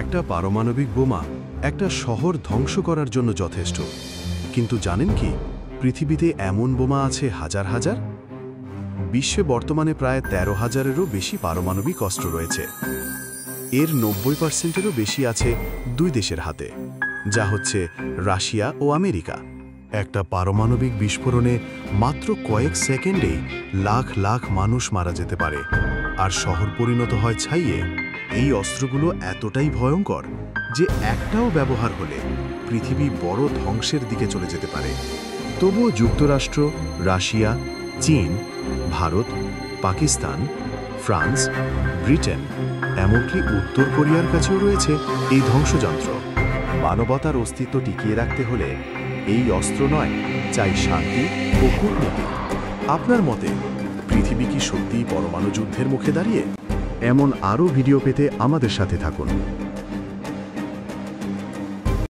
একটা পারমাণবিক বোমা একটা শহর ধ্বংস করার জন্য যথেষ্ট, কিন্তু জানেন কি পৃথিবীতে এমন বোমা আছে হাজার হাজার। বিশ্বে বর্তমানে প্রায় ১৩,০০০-এরও বেশি পারমাণবিক অস্ত্র রয়েছে। এর ৯০%-এরও বেশি আছে দুই দেশের হাতে, যা হচ্ছে রাশিয়া ও আমেরিকা। একটা পারমাণবিক বিস্ফোরণে মাত্র কয়েক সেকেন্ডেই লাখ লাখ মানুষ মারা যেতে পারে, আর শহর পরিণত হয় ছাইয়ে। এই অস্ত্রগুলো এতটাই ভয়ঙ্কর যে একটাও ব্যবহার হলে পৃথিবী বড় ধ্বংসের দিকে চলে যেতে পারে। তবুও যুক্তরাষ্ট্র, রাশিয়া, চীন, ভারত, পাকিস্তান, ফ্রান্স, ব্রিটেন, এমনকি উত্তর কোরিয়ার কাছেও রয়েছে এই ধ্বংসযন্ত্র। মানবতার অস্তিত্ব টিকিয়ে রাখতে হলে এই অস্ত্র নয়, চাই শান্তি ও কূটনীতি। আপনার মতে পৃথিবী কি সত্যিই পরমাণু যুদ্ধের মুখে দাঁড়িয়ে? এমন আরও ভিডিও পেতে আমাদের সাথে থাকুন।